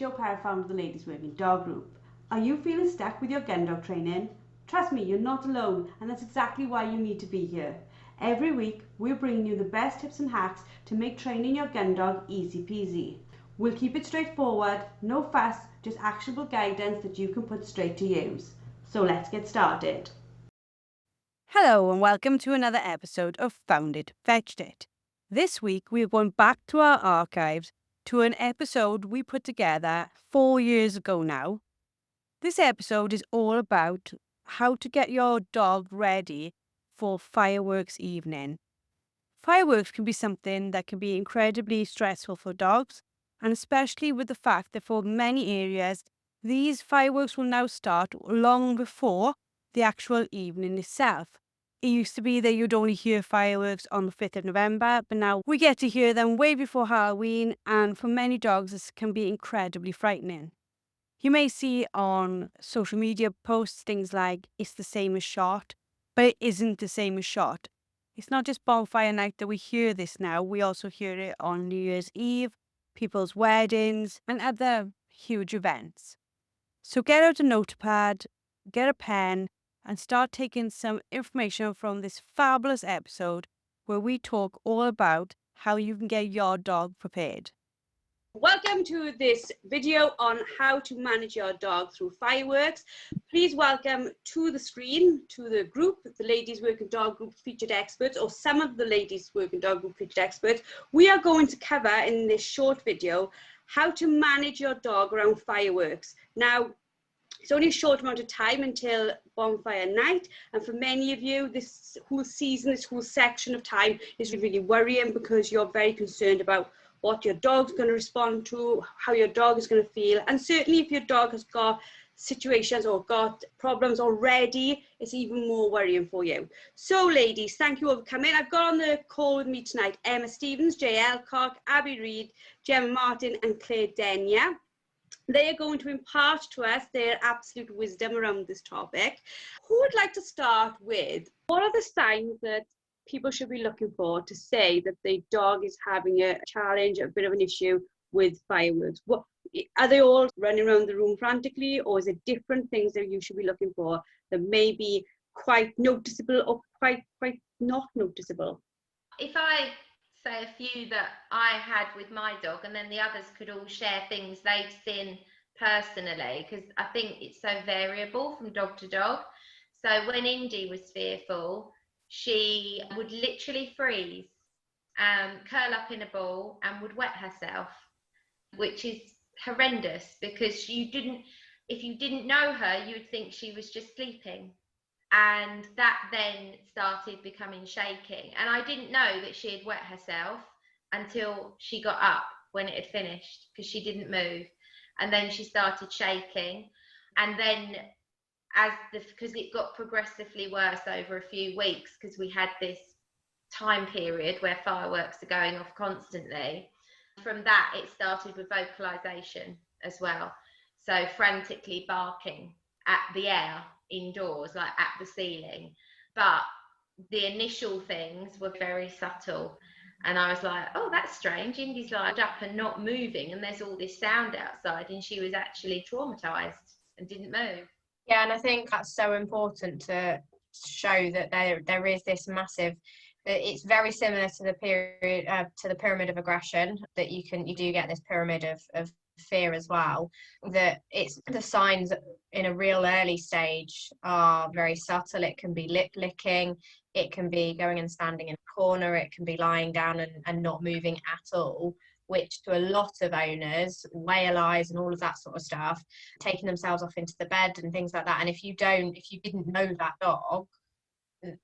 Joe Parr, founder of the Ladies Working Dog Group. Are you feeling stuck with your gun dog training? Trust me, you're not alone, and that's exactly why you need to be here. Every week, we're bringing you the best tips and hacks to make training your gun dog easy peasy. We'll keep it straightforward, no fuss, just actionable guidance that you can put straight to use. So let's get started. Hello and welcome to another episode of Found It, Fetched It. This week we are going back to our archives to an episode we put together 4 years ago now. This episode is all about how to get your dog ready for fireworks evening. Fireworks can be something that can be incredibly stressful for dogs, and especially with the fact that for many areas, these fireworks will now start long before the actual evening itself. It used to be that you'd only hear fireworks on the 5th of November, but now we get to hear them way before Halloween, and for many dogs, this can be incredibly frightening. You may see on social media posts things like, it's the same as shot, but it isn't the same as shot. It's not just bonfire night that we hear this now, we also hear it on New Year's Eve, people's weddings, and other huge events. So get out a notepad, get a pen, and start taking some information from this fabulous episode where we talk all about how you can get your dog prepared. Welcome to this video on how to manage your dog through fireworks. Please welcome to the screen, to the group, the Ladies Working Dog Group featured experts, or some of the Ladies Working Dog Group featured experts. We are going to cover in this short video how to manage your dog around fireworks. Now, it's only a short amount of time until bonfire night, and for many of you, this whole season, this whole section of time is really worrying because you're very concerned about what your dog's going to respond to, how your dog is going to feel, and certainly if your dog has got situations or got problems already, it's even more worrying for you. So ladies, thank you all for coming. I've got on the call with me tonight Emma Stevens, Jay Alcock, Abby Reid, Gemma Martin and Claire Denya. They are going to impart to us their absolute wisdom around this topic. Who would like to start with, what are the signs that people should be looking for to say that the dog is having a challenge, a bit of an issue with fireworks? What are they all running around the room frantically, or is it different things that you should be looking for that may be quite noticeable or quite not noticeable? If I say a few that I had with my dog, and then the others could all share things they've seen personally, because I think it's so variable from dog to dog. So when Indy was fearful, she would literally freeze, curl up in a ball and would wet herself, which is horrendous because if you didn't know her, you would think she was just sleeping. And that then started becoming shaking. And I didn't know that she had wet herself until she got up when it had finished, because she didn't move. And then she started shaking. And then because it got progressively worse over a few weeks, because we had this time period where fireworks are going off constantly. From that, it started with vocalization as well. So frantically barking at the air indoors, like at the ceiling. But the initial things were very subtle. And I was like, oh, that's strange. Indy's like up and not moving, and there's all this sound outside, and she was actually traumatized and didn't move. Yeah, and I think that's so important to show that there is this massive. It's very similar to the pyramid of aggression, that you do get this pyramid of fear as well. That it's the signs in a real early stage are very subtle. It can be lip licking, it can be going and standing in a corner, it can be lying down and not moving at all, which to a lot of owners, whale eyes and all of that sort of stuff, taking themselves off into the bed and things like that. And if you didn't know that dog,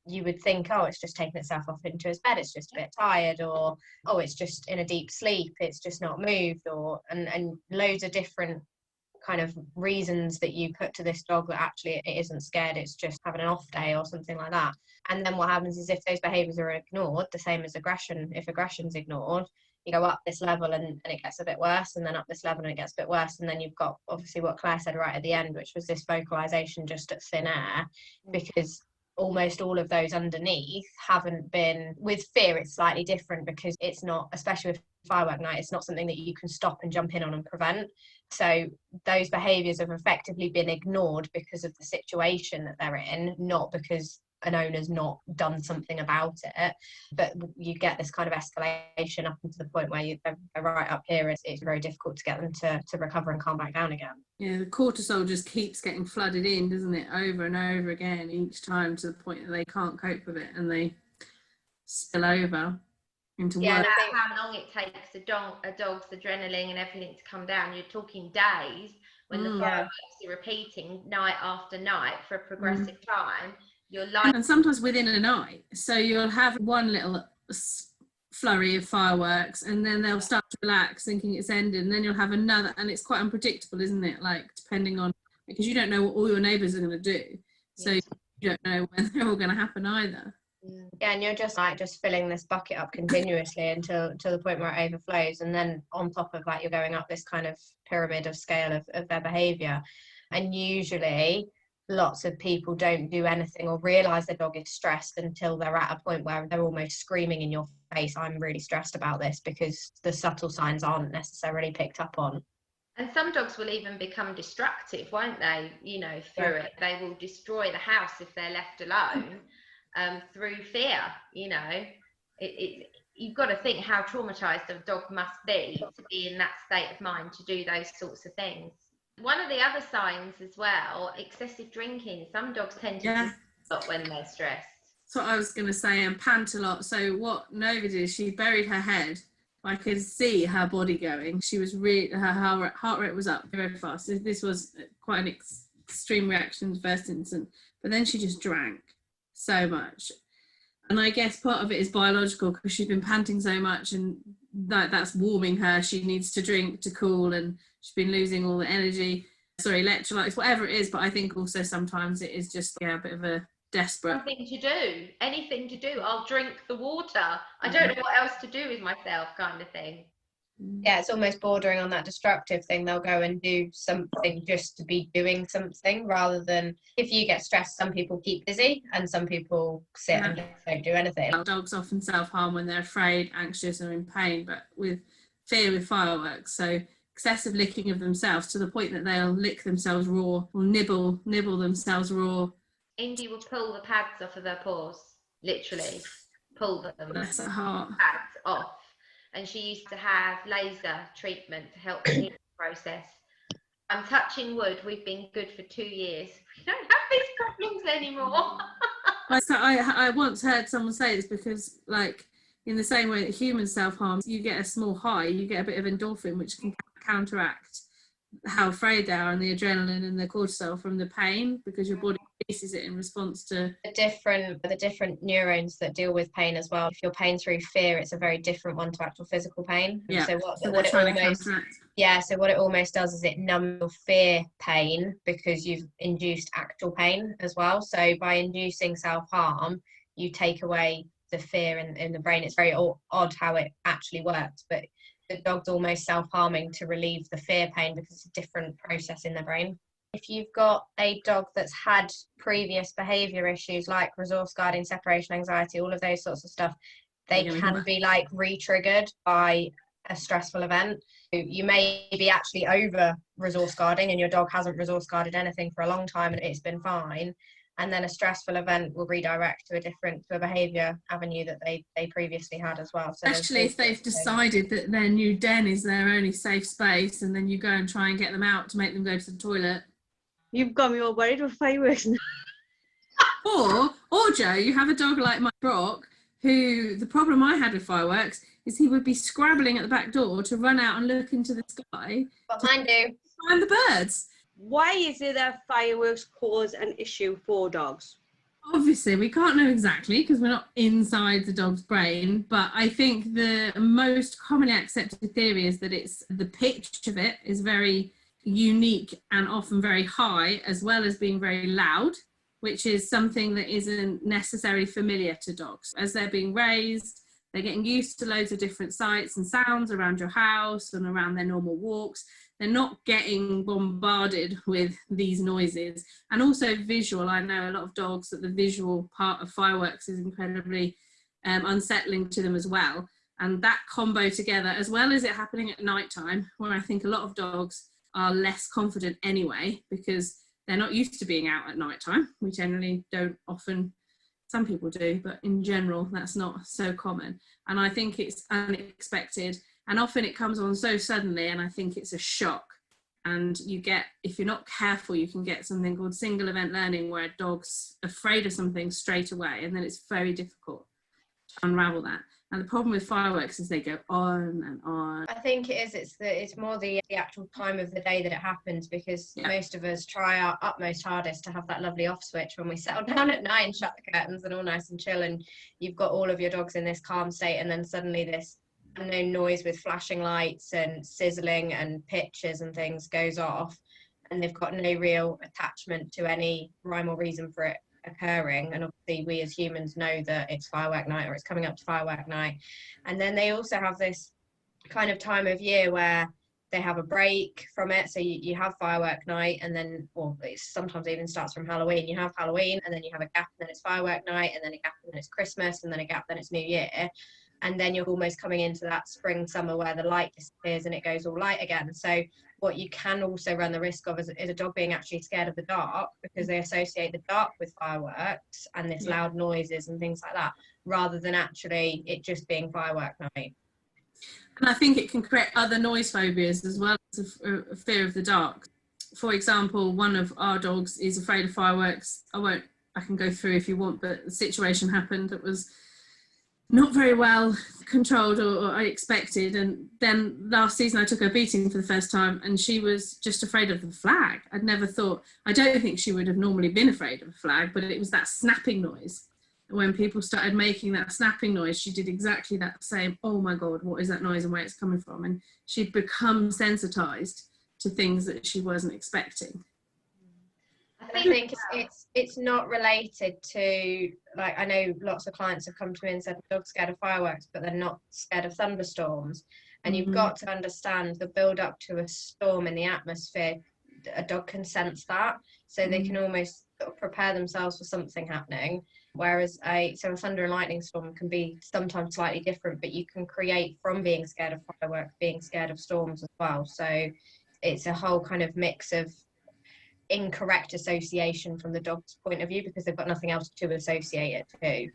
you would think, oh, it's just taking itself off into its bed, it's just a bit tired, or oh, it's just in a deep sleep, it's just not moved, or and loads of different kind of reasons that you put to this dog that actually it isn't scared, it's just having an off day or something like that. And then what happens is, if those behaviours are ignored, the same as aggression, if aggression's ignored, you go up this level and it gets a bit worse, and then up this level and it gets a bit worse, and then you've got obviously what Claire said right at the end, which was this vocalization just at thin air, because almost all of those underneath haven't been. With fear, it's slightly different because it's not, especially with firework night. It's not something that you can stop and jump in on and prevent. So those behaviours have effectively been ignored because of the situation that they're in, not because an owner's not done something about it. But you get this kind of escalation up into the point where they're right up here. It's very difficult to get them to recover and calm back down again. Yeah, the cortisol just keeps getting flooded in, doesn't it, over and over again each time, to the point that they can't cope with it and they spill over into work. How long it takes a dog's adrenaline and everything to come down. You're talking days when the fireworks are repeating night after night for a progressive time. You're like, and sometimes within a night. So you'll have one little flurry of fireworks and then they'll start to relax thinking it's ended, and then you'll have another, and it's quite unpredictable, isn't it? Like, depending on, because you don't know what all your neighbours are going to do. So you don't know when they're all going to happen either. Yeah, and you're just filling this bucket up continuously until the point where it overflows, and then on top of that you're going up this kind of pyramid of scale of their behaviour. And usually lots of people don't do anything or realise their dog is stressed until they're at a point where they're almost screaming in your face, I'm really stressed about this, because the subtle signs aren't necessarily picked up on. And some dogs will even become destructive, won't they? Through it. They will destroy the house if they're left alone. Through fear, you've got to think how traumatized a dog must be to be in that state of mind to do those sorts of things. One of the other signs as well, excessive drinking. Some dogs tend to drink a lot when they're stressed. That's what I was going to say, and pant a lot. So what Nova did, she buried her head. I could see her body going. She was her heart rate was up very fast. This was quite an extreme reaction in the first instance, but then she just drank so much. And I guess part of it is biological, because she's been panting so much, and that's warming her. She needs to drink to cool, and she's been losing all the energy, electrolytes, whatever it is. But I think also sometimes it is just a bit of a desperate anything to do. I'll drink the water. I don't know what else to do with myself, kind of thing. Yeah, it's almost bordering on that destructive thing. They'll go and do something just to be doing something, rather than, if you get stressed, some people keep busy and some people sit and don't do anything. Dogs often self-harm when they're afraid, anxious, or in pain, but with fear with fireworks. So excessive licking of themselves to the point that they'll lick themselves raw, or nibble themselves raw. Indy will pull the pads off of her paws, literally pull them. Bless her heart. Pads off. And she used to have laser treatment to help the healing process. I'm touching wood. We've been good for 2 years. We don't have these problems anymore. So I once heard someone say this, because, like, in the same way that humans self-harm, you get a small high, you get a bit of endorphin, which can counteract how afraid they are, and the adrenaline and the cortisol from the pain, because your body releases it in response to the different neurons that deal with pain as well. If you're pain through fear, it's a very different one to actual physical pain. So what it almost does is it numbs your fear pain, because you've induced actual pain as well. So by inducing self-harm, you take away the fear in the brain. It's very odd how it actually works, but the dog's almost self-harming to relieve the fear pain, because it's a different process in the brain. If you've got a dog that's had previous behaviour issues like resource guarding, separation anxiety, all of those sorts of stuff, they can be like re-triggered by a stressful event. You may be actually over resource guarding and your dog hasn't resource guarded anything for a long time and it's been fine, and then a stressful event will redirect to a behaviour avenue that they previously had as well. So especially if they've decided that their new den is their only safe space, and then you go and try and get them out to make them go to the toilet. You've got me all worried with fireworks. or Joe, you have a dog like my Brock, who, the problem I had with fireworks is he would be scrabbling at the back door to run out and look into the sky. What mine do? Find the birds. Why is it that fireworks cause an issue for dogs? Obviously, we can't know exactly because we're not inside the dog's brain, but I think the most commonly accepted theory is that it's the pitch of it is very unique and often very high, as well as being very loud, which is something that isn't necessarily familiar to dogs. As they're being raised, they're getting used to loads of different sights and sounds around your house and around their normal walks. They're not getting bombarded with these noises. And also visual. I know a lot of dogs that the visual part of fireworks is incredibly unsettling to them as well. And that combo together, as well as it happening at night time, where I think a lot of dogs are less confident anyway, because they're not used to being out at night time. We generally don't often, some people do, but in general, that's not so common. And I think it's unexpected, and often it comes on so suddenly, and I think it's a shock. And you get, if you're not careful, you can get something called single event learning, where a dog's afraid of something straight away, and then it's very difficult to unravel that. And the problem with fireworks is they go on and on. I think it is. It's more the actual time of the day that it happens, because most of us try our utmost hardest to have that lovely off switch when we settle down at night and shut the curtains and all nice and chill, and you've got all of your dogs in this calm state, and then suddenly this unknown noise with flashing lights and sizzling and pitches and things goes off, and they've got no real attachment to any rhyme or reason for it occurring. And obviously we as humans know that it's firework night, or it's coming up to firework night. And then they also have this kind of time of year where they have a break from it. So you have firework night, and then, well, it sometimes even starts from Halloween. You have Halloween, and then you have a gap, and then it's firework night, and then a gap, and then it's Christmas, and then a gap, then it's New Year. And then you're almost coming into that spring, summer, where the light disappears and it goes all light again. So what you can also run the risk of is a dog being actually scared of the dark, because they associate the dark with fireworks and this loud noises and things like that, rather than actually it just being firework night. And I think it can create other noise phobias as well as a fear of the dark. For example, one of our dogs is afraid of fireworks. I can go through if you want, but the situation happened that was not very well controlled or I expected. And then last season I took her beating for the first time, and she was just afraid of the flag. I don't think she would have normally been afraid of a flag, but it was that snapping noise. When people started making that snapping noise, she did exactly that same, oh my God, what is that noise and where it's coming from? And she'd become sensitized to things that she wasn't expecting. I think it's not related to, like, I know lots of clients have come to me and said the dog's scared of fireworks, but they're not scared of thunderstorms. And you've got to understand the build up to a storm in the atmosphere. A dog can sense that, so they can almost sort of prepare themselves for something happening. Whereas a thunder and lightning storm can be sometimes slightly different, but you can create from being scared of fireworks, being scared of storms as well. So it's a whole kind of mix of incorrect association from the dog's point of view, because they've got nothing else to associate it to.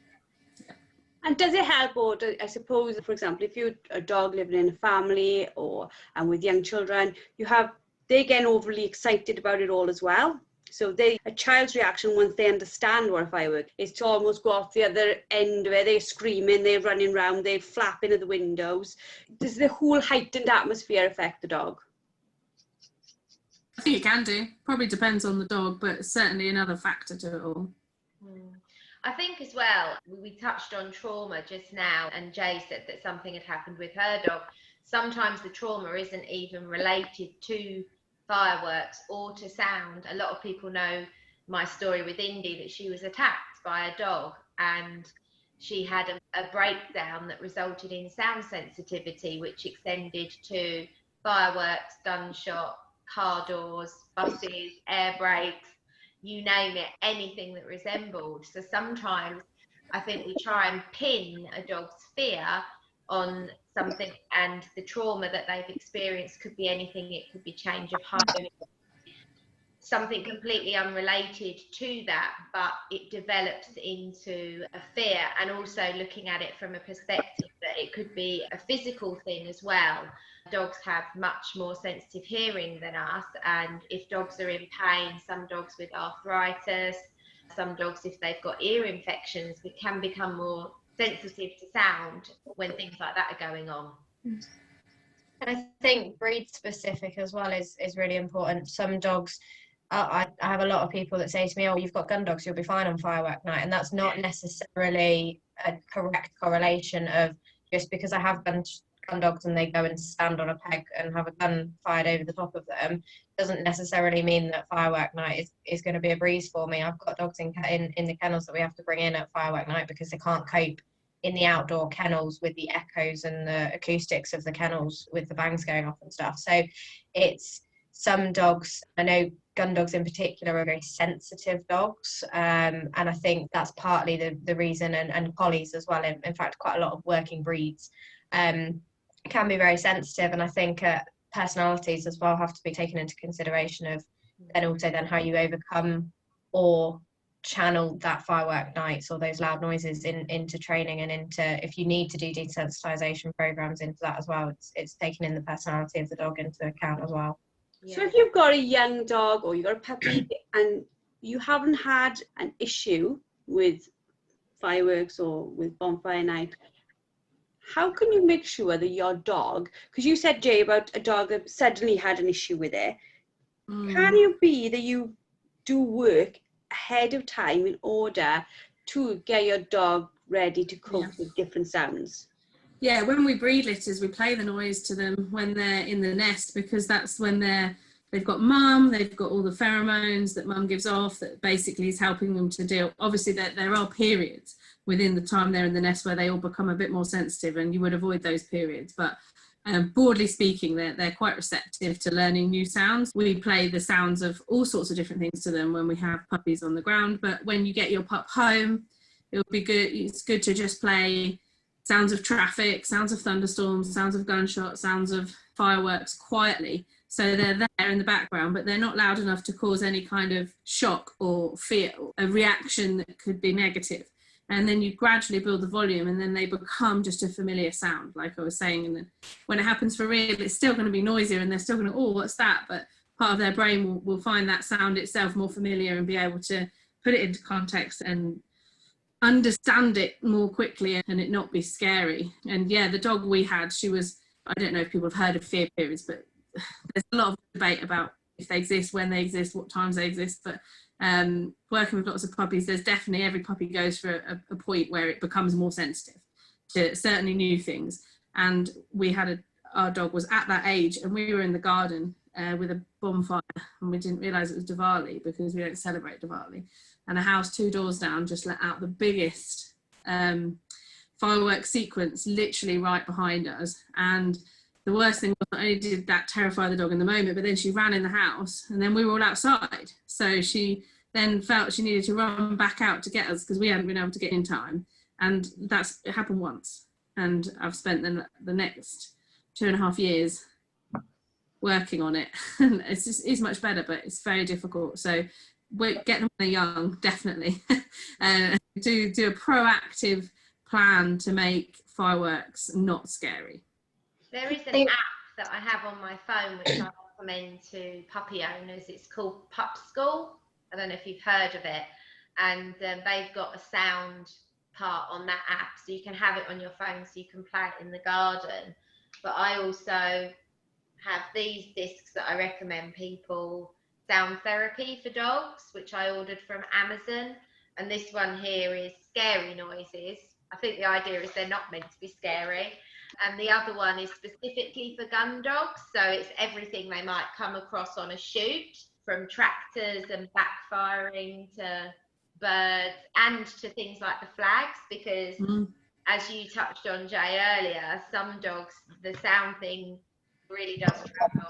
And does it help, or I suppose, for example, if you're a dog living in a family and with young children, they get overly excited about it all as well. So a child's reaction once they understand what a firework is to almost go off the other end of it. They're screaming, they're running around, they're flapping at the windows. Does the whole heightened atmosphere affect the dog? I think it can do. Probably depends on the dog, but certainly another factor to it all. I think as well, we touched on trauma just now, and Jay said that something had happened with her dog. Sometimes the trauma isn't even related to fireworks or to sound. A lot of people know my story with Indy, that she was attacked by a dog, and she had a breakdown that resulted in sound sensitivity, which extended to fireworks, gunshot, car doors, buses, air brakes, you name it, anything that resembled. So sometimes I think we try and pin a dog's fear on something, and the trauma that they've experienced could be anything. It could be change of home, something completely unrelated to that, but it develops into a fear. And also looking at it from a perspective that it could be a physical thing as well. Dogs have much more sensitive hearing than us, and if dogs are in pain, some dogs with arthritis, some dogs if they've got ear infections, we can become more sensitive to sound when things like that are going on. And I think breed specific as well is really important. Some dogs, I have a lot of people that say to me, oh, you've got gun dogs, you'll be fine on firework night. And that's not necessarily a correct correlation of just because I have gun dogs and they go and stand on a peg and have a gun fired over the top of them doesn't necessarily mean that firework night is going to be a breeze for me. I've got dogs in the kennels that we have to bring in at firework night because they can't cope in the outdoor kennels with the echoes and the acoustics of the kennels with the bangs going off and stuff. So it's some dogs, I know gun dogs in particular are very sensitive dogs, and I think that's partly the reason, and collies as well, in fact quite a lot of working breeds can be very sensitive, and I think personalities as well have to be taken into consideration of then also then how you overcome or channel that firework nights or those loud noises into training, and into, if you need to do desensitization programs into that as well, it's taking in the personality of the dog into account as well. So if you've got a young dog or you've got a puppy and you haven't had an issue with fireworks or with bonfire night, how can you make sure that your dog, because you said, Jay, about a dog that suddenly had an issue with it, can you be that you do work ahead of time in order to get your dog ready to cope with different sounds? Yeah, when we breed litters, we play the noise to them when they're in the nest, because that's when they've got mum, they've got all the pheromones that mum gives off that basically is helping them to deal. Obviously, there are periods within the time they're in the nest where they all become a bit more sensitive, and you would avoid those periods. But broadly speaking, they're quite receptive to learning new sounds. We play the sounds of all sorts of different things to them when we have puppies on the ground. But when you get your pup home, it would be good. It's good to just play sounds of traffic, sounds of thunderstorms, sounds of gunshots, sounds of fireworks quietly. So they're there in the background, but they're not loud enough to cause any kind of shock or fear, a reaction that could be negative. And then you gradually build the volume, and then they become just a familiar sound, like I was saying. And then when it happens for real, it's still going to be noisier, and they're still going to, oh, what's that? But part of their brain will find that sound itself more familiar and be able to put it into context and understand it more quickly, and it not be scary. And yeah, the dog we had, she was, I don't know if people have heard of fear periods, but there's a lot of debate about if they exist, when they exist, what times they exist. But working with lots of puppies, there's definitely, every puppy goes for a point where it becomes more sensitive to certainly new things. And we had our dog was at that age, and we were in the garden with a bonfire, and we didn't realise it was Diwali because we don't celebrate Diwali. And a house 2 doors down just let out the biggest fireworks sequence literally right behind us. And the worst thing was, not only did that terrify the dog in the moment, but then she ran in the house, and then we were all outside. So she then felt she needed to run back out to get us because we hadn't been able to get in time. And it happened once. And I've spent the next 2.5 years working on it. And it's much better, but it's very difficult. So we get them when they're young, definitely. Do a proactive plan to make fireworks not scary. There is an app that I have on my phone which I recommend to puppy owners. It's called Pup School. I don't know if you've heard of it. And they've got a sound part on that app, so you can have it on your phone so you can play it in the garden. But I also have these discs that I recommend people, sound therapy for dogs, which I ordered from Amazon. And this one here is scary noises. I think the idea is they're not meant to be scary. And the other one is specifically for gun dogs. So it's everything they might come across on a shoot, from tractors and backfiring to birds, and to things like the flags, because as you touched on, Jay, earlier, some dogs, the sound thing really does travel.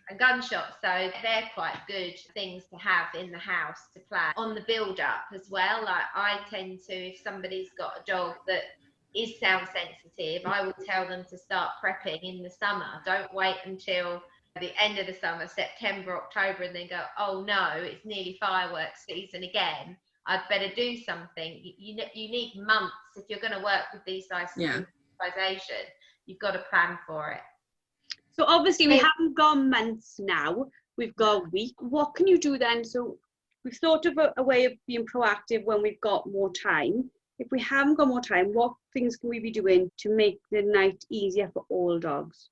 And gunshots, so they're quite good things to have in the house to play on the build up as well. Like I tend to, if somebody's got a dog that is sound sensitive, I will tell them to start prepping in the summer. Don't wait until the end of the summer, September, October, and then go, oh no, it's nearly fireworks season again. I'd better do something. You need months if you're going to work with desensitization. You've got to plan for it. So obviously we haven't got months now, we've got a week. What can you do then? So we've thought of a way of being proactive when we've got more time. If we haven't got more time, what things can we be doing to make the night easier for all dogs?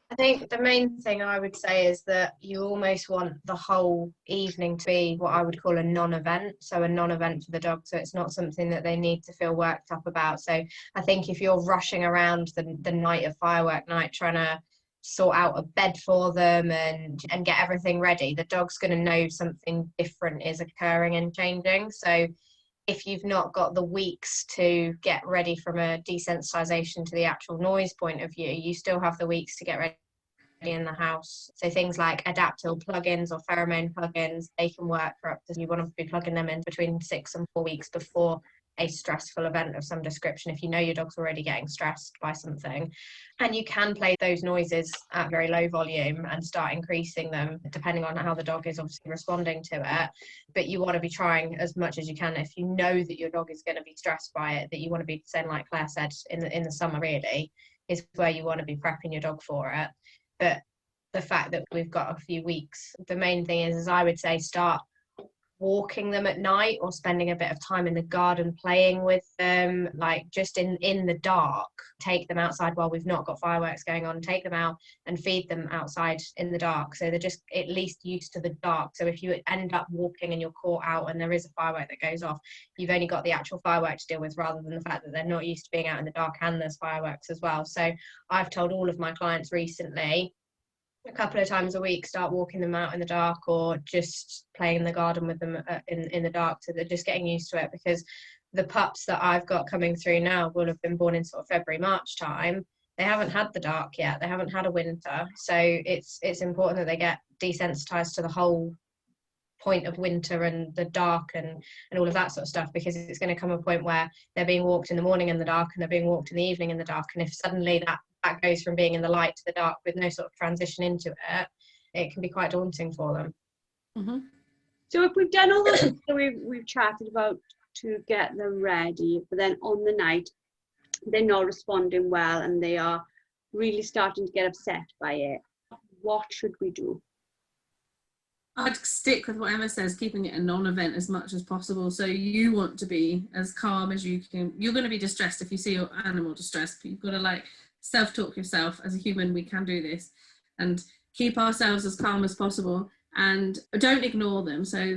I think the main thing I would say is that you almost want the whole evening to be what I would call a non-event. So a non-event for the dog. So it's not something that they need to feel worked up about. So I think if you're rushing around the night of firework night, trying to sort out a bed for them and get everything ready, the dog's going to know something different is occurring and changing. So if you've not got the weeks to get ready from a desensitization to the actual noise point of view, you still have the weeks to get ready in the house. So things like adaptil plugins or pheromone plugins, they can work for up to, you want to be plugging them in between 6 and 4 weeks before a stressful event of some description, if you know your dog's already getting stressed by something. And you can play those noises at very low volume and start increasing them depending on how the dog is obviously responding to it. But you want to be trying as much as you can, if you know that your dog is going to be stressed by it, that you want to be saying, like Claire said, in the summer really is where you want to be prepping your dog for it. But the fact that we've got a few weeks, the main thing is I would say start walking them at night or spending a bit of time in the garden playing with them, like just in the dark. Take them outside while we've not got fireworks going on, take them out and feed them outside in the dark, so they're just at least used to the dark. So if you end up walking and you're caught out and there is a firework that goes off, you've only got the actual firework to deal with, rather than the fact that they're not used to being out in the dark and there's fireworks as well. So I've told all of my clients recently, a couple of times a week, start walking them out in the dark or just playing in the garden with them in the dark, so they're just getting used to it. Because the pups that I've got coming through now will have been born in sort of February, March time. They haven't had the dark yet, they haven't had a winter, so it's important that they get desensitized to the whole point of winter and the dark and all of that sort of stuff, because it's going to come a point where they're being walked in the morning in the dark and they're being walked in the evening in the dark, and if suddenly that goes from being in the light to the dark with no sort of transition into it, it can be quite daunting for them. Mm-hmm. So if we've done all those things that we've chatted about to get them ready, but then on the night they're not responding well and they are really starting to get upset by it, what should we do? I'd stick with what Emma says, keeping it a non-event as much as possible. So you want to be as calm as you can. You're going to be distressed if you see your animal distressed, but you've got to like self-talk yourself. As a human, we can do this and keep ourselves as calm as possible, and don't ignore them. So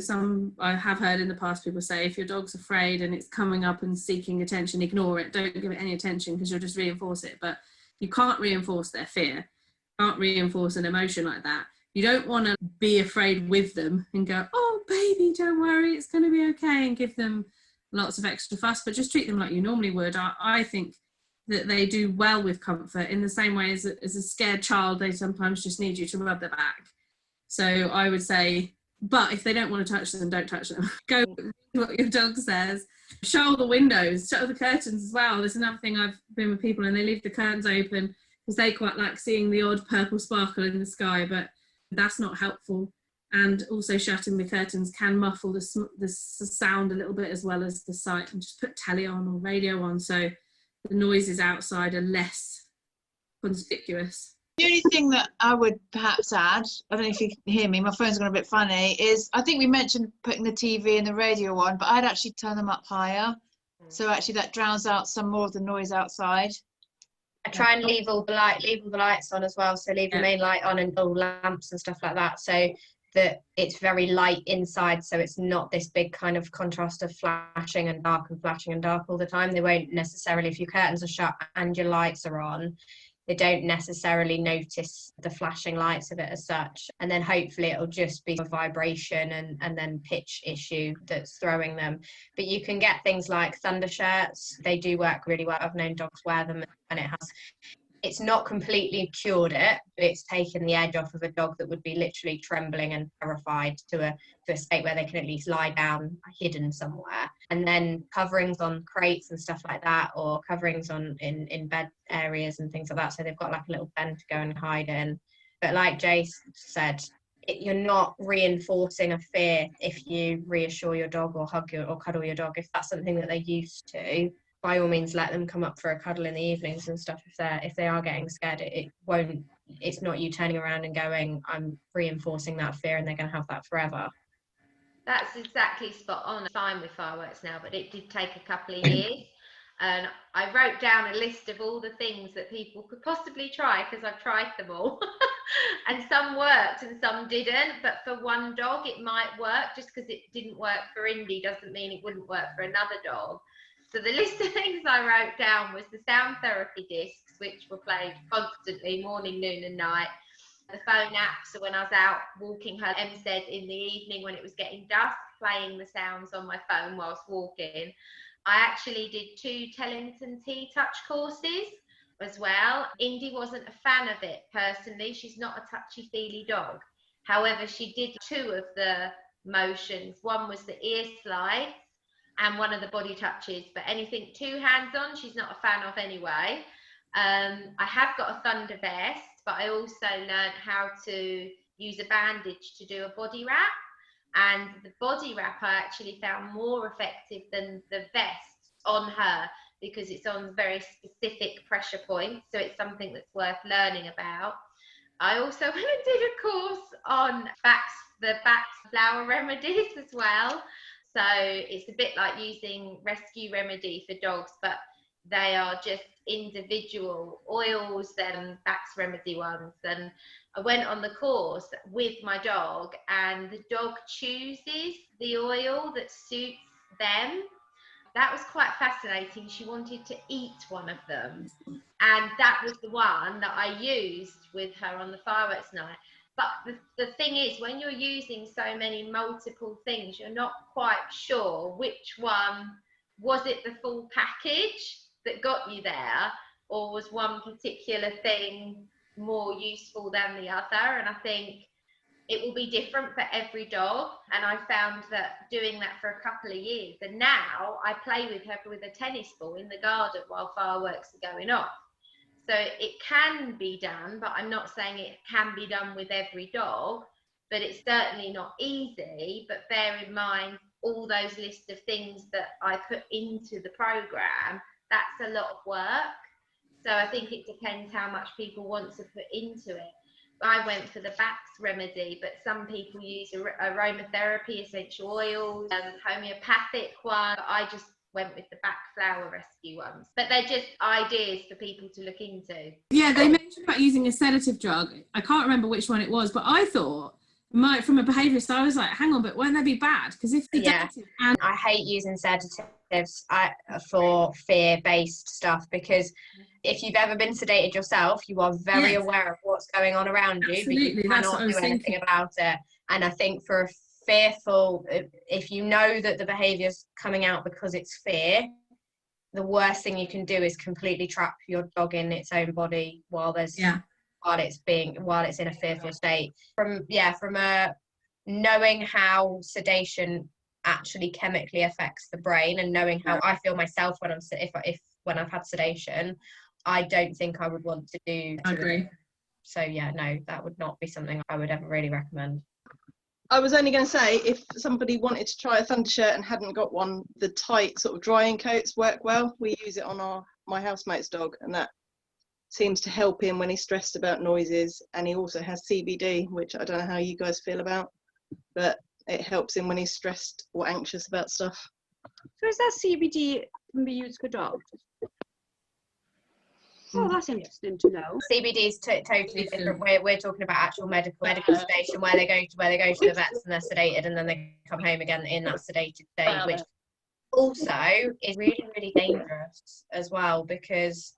I have heard in the past people say, if your dog's afraid and it's coming up and seeking attention, ignore it, don't give it any attention, because you'll just reinforce it. But you can't reinforce their fear, can't reinforce an emotion like that. You don't want to be afraid with them and go, oh baby, don't worry, it's going to be okay, and give them lots of extra fuss, but just treat them like you normally would. I think that they do well with comfort, in the same way as a scared child, they sometimes just need you to rub their back. So I would say, but if they don't want to touch them, don't touch them. Go with what your dog says. Shut the windows, shut the curtains as well. There's another thing, I've been with people and they leave the curtains open because they quite like seeing the odd purple sparkle in the sky, but that's not helpful. And also shutting the curtains can muffle the sound a little bit, as well as the sight. And just put telly on or radio on, so the noises outside are less conspicuous. The only thing that I would perhaps add, I don't know if you can hear me, my phone's gone a bit funny, is I think we mentioned putting the TV and the radio on, but I'd actually turn them up higher. So actually that drowns out some more of the noise outside. I try and leave all the lights on as well. So leave the main light on and all lamps and stuff like that, so that it's very light inside, so it's not this big kind of contrast of flashing and dark and flashing and dark all the time. They won't necessarily, if your curtains are shut and your lights are on, they don't necessarily notice the flashing lights of it as such. And then hopefully it'll just be a vibration and then pitch issue that's throwing them. But you can get things like thunder shirts. They do work really well. I've known dogs wear them, and it's not completely cured it, but it's taken the edge off of a dog that would be literally trembling and terrified to a state where they can at least lie down hidden somewhere. And then coverings on crates and stuff like that, or coverings on in bed areas and things like that, so they've got like a little den to go and hide in. But like Jace said, you're not reinforcing a fear if you reassure your dog or hug or cuddle your dog. If that's something that they're used to, by all means let them come up for a cuddle in the evenings and stuff. If they are getting scared, it's not you turning around and going, I'm reinforcing that fear and they're going to have that forever. That's exactly spot on. I'm fine with fireworks now, but it did take a couple of years. And I wrote down a list of all the things that people could possibly try, because I've tried them all. And some worked and some didn't, but for one dog it might work. Just because it didn't work for Indy doesn't mean it wouldn't work for another dog. So the list of things I wrote down was the sound therapy discs, which were played constantly, morning, noon and night. The phone app, so when I was out walking her MZ in the evening when it was getting dusk, playing the sounds on my phone whilst walking. I actually did 2 Tellington Tea touch courses, as well. Indy wasn't a fan of it personally. She's not a touchy-feely dog. However, she did 2 of the motions. One was the ear slides and one of the body touches, but anything 2 hands on, she's not a fan of anyway. I have got a thunder vest, but I also learned how to use a bandage to do a body wrap. And the body wrap I actually found more effective than the vest on her, because it's on very specific pressure points. So it's something that's worth learning about. I also went and did a course on the Bach's flower remedies as well. So it's a bit like using rescue remedy for dogs, but they are just individual oils and Bach's remedy ones. And I went on the course with my dog, and the dog chooses the oil that suits them. That was quite fascinating. She wanted to eat one of them, and that was the one that I used with her on the fireworks night. But the thing is, when you're using so many multiple things, you're not quite sure which one, was it the full package that got you there, or was one particular thing more useful than the other? And I think it will be different for every dog, and I found that doing that for a couple of years, and now I play with her with a tennis ball in the garden while fireworks are going off. So it can be done, but I'm not saying it can be done with every dog, but it's certainly not easy. But bear in mind all those lists of things that I put into the program, that's a lot of work. So I think it depends how much people want to put into it. I went for the Bach's remedy, but some people use aromatherapy, essential oils, homeopathic one. I just went with the Bach flower rescue ones. But they're just ideas for people to look into. Yeah, they mentioned about using a sedative drug. I can't remember which one it was, but I thought, from a behaviourist, I was like, hang on, but won't that be bad? Because if sedative and I hate using sedatives for fear-based stuff, because if you've ever been sedated yourself, you are very aware of what's going on around you, but you cannot do anything about it. And I think for a fearful, if you know that the behaviour's coming out because it's fear, the worst thing you can do is completely trap your dog in its own body while it's in a fearful state. From knowing how sedation actually chemically affects the brain, and knowing how I feel myself when when I've had sedation, I don't think I would want to do. I agree. So yeah, no, that would not be something I would ever really recommend. I was only going to say, if somebody wanted to try a thunder shirt and hadn't got one, the tight sort of drying coats work well. We use it on my housemate's dog, and that seems to help him when he's stressed about noises. And he also has CBD, which I don't know how you guys feel about, but it helps him when he's stressed or anxious about stuff. So is that CBD can be used for dogs? Oh, that's interesting to know. CBD is totally different. We're talking about actual medical sedation, where they go to the vets and they're sedated, and then they come home again in that sedated state, which also is really, really dangerous as well, because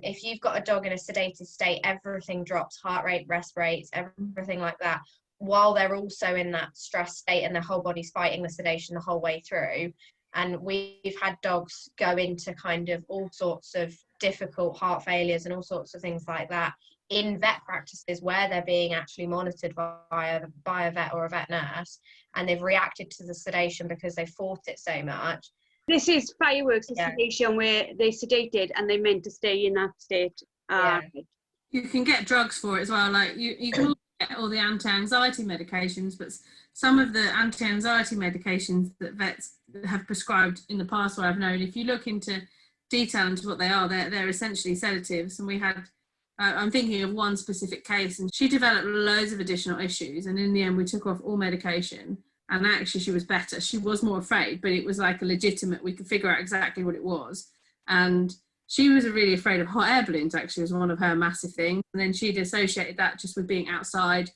if you've got a dog in a sedated state, everything drops, heart rate, rest rates, everything like that, while they're also in that stress state and their whole body's fighting the sedation the whole way through. And we've had dogs go into kind of all sorts of difficult heart failures and all sorts of things like that in vet practices where they're being actually monitored by a vet or a vet nurse, and they've reacted to the sedation because they fought it so much. This is fireworks sedation, where they sedated and they meant to stay in that state. You can get drugs for it as well. Like you can also get all the anti-anxiety medications, but some of the anti-anxiety medications that vets have prescribed in the past, where I've known, if you look into detail into what they are, they're essentially sedatives. And we had, I'm thinking of one specific case, and she developed loads of additional issues, and in the end we took off all medication, and actually she was better. She was more afraid, but it was like a legitimate, we could figure out exactly what it was. And she was really afraid of hot air balloons, actually, was one of her massive things. And then she'd associated that just with being outside,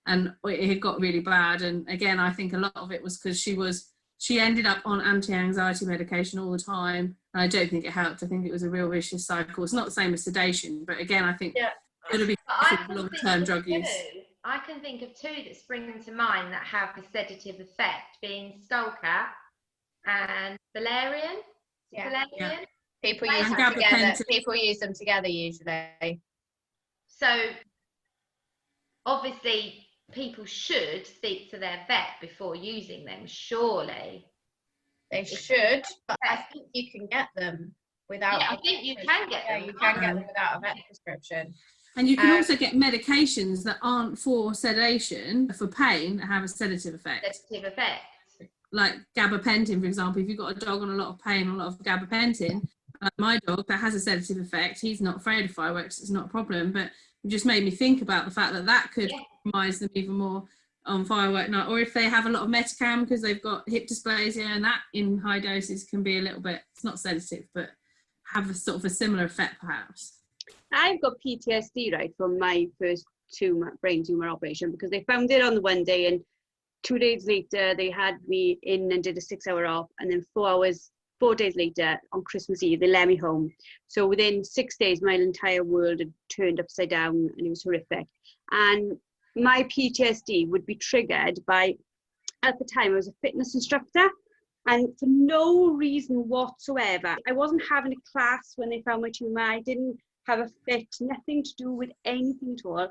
and it had got really bad. And again, I think a lot of it was because she ended up on anti-anxiety medication all the time, and I don't think it helped. I think it was a real vicious cycle. It's not the same as sedation, but again, I think it'll be long-term drug use. I can think of 2 that spring to mind that have a sedative effect, being skullcap and valerian. People use And them together. gabapentin. People use them together usually. So obviously people should speak to their vet before using them, surely. They should, but I think you can get them without. Yeah, I think you can get them. Yeah, you can get them without a vet prescription. And you can also get medications that aren't for sedation, for pain, that have a sedative effect. Sedative effect. Like gabapentin, for example. If you've got a dog on a lot of pain, a lot of gabapentin, like my dog that has a sedative effect, he's not afraid of fireworks, it's not a problem. But it just made me think about the fact that that could compromise them even more on firework night. Or if they have a lot of metacam because they've got hip dysplasia, and that in high doses can be a little bit, it's not sedative, but have a sort of a similar effect perhaps. I've got PTSD, right, from my first brain tumor operation, because they found it on the one day, and 2 days later they had me in and did a 6-hour op, and then 4 days later on Christmas Eve they let me home. So within 6 days my entire world had turned upside down, and it was horrific. And my PTSD would be triggered by, at the time I was a fitness instructor, and for no reason whatsoever, I wasn't having a class when they found my tumor, I didn't have a fit, nothing to do with anything at all.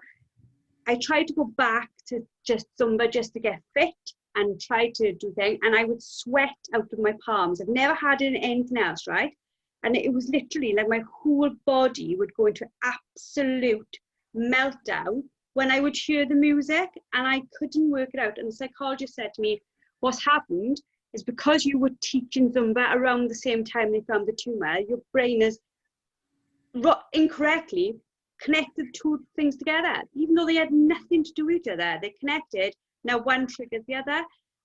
I tried to go back to just Zumba just to get fit and try to do things, and I would sweat out of my palms. I've never had it in anything else, right? And it was literally like my whole body would go into absolute meltdown when I would hear the music, and I couldn't work it out. And the psychologist said to me, what's happened is because you were teaching Zumba around the same time they found the tumor, your brain is incorrectly connected two things together, even though they had nothing to do with each other. They connected. Now one triggers the other.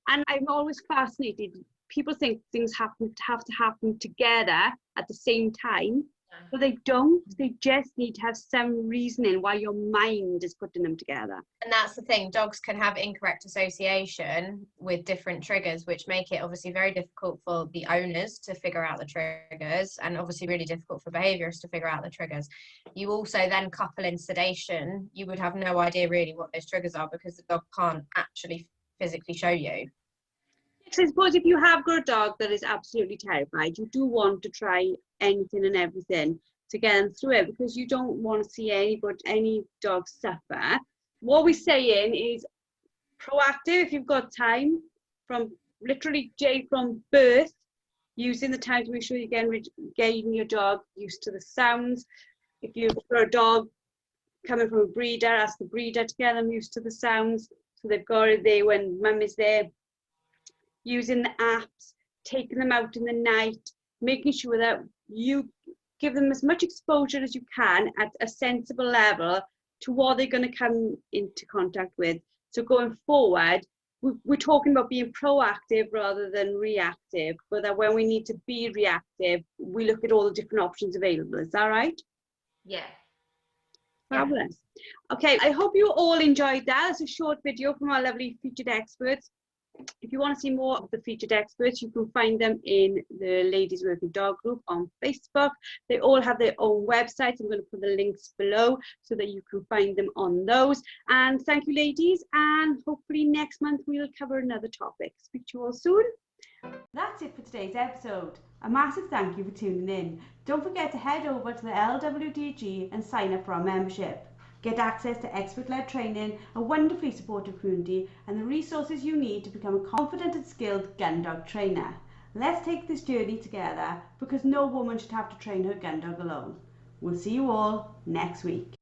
And I'm always fascinated. People think things have to happen together at the same time, but they don't. They just need to have some reasoning why your mind is putting them together. And that's the thing, dogs can have incorrect association with different triggers, which make it obviously very difficult for the owners to figure out the triggers, and obviously really difficult for behaviourists to figure out the triggers. You also then couple in sedation, you would have no idea really what those triggers are because the dog can't actually physically show you. So I suppose if you have got a dog that is absolutely terrified, you do want to try anything and everything to get them through it, because you don't want to see any dog suffer. What we're saying is proactive if you've got time, from literally from birth, using the time to make sure you're getting your dog used to the sounds. If you've got a dog coming from a breeder, ask the breeder to get them used to the sounds, so they've got it there when mum is there. Using the apps, taking them out in the night, making sure that you give them as much exposure as you can at a sensible level to what they're going to come into contact with. So going forward, we're talking about being proactive rather than reactive, but that when we need to be reactive, we look at all the different options available. Is that right? Yeah. Fabulous. Okay, I hope you all enjoyed that. It's a short video from our lovely featured experts. If you want to see more of the featured experts, you can find them in the Ladies Working Dog group on Facebook. They all have their own websites. I'm going to put the links below so that you can find them on those. And thank you, ladies. And hopefully next month we'll cover another topic. Speak to you all soon. That's it for today's episode. A massive thank you for tuning in. Don't forget to head over to the LWDG and sign up for our membership. Get access to expert-led training, a wonderfully supportive community, and the resources you need to become a confident and skilled gun dog trainer. Let's take this journey together, because no woman should have to train her gun dog alone. We'll see you all next week.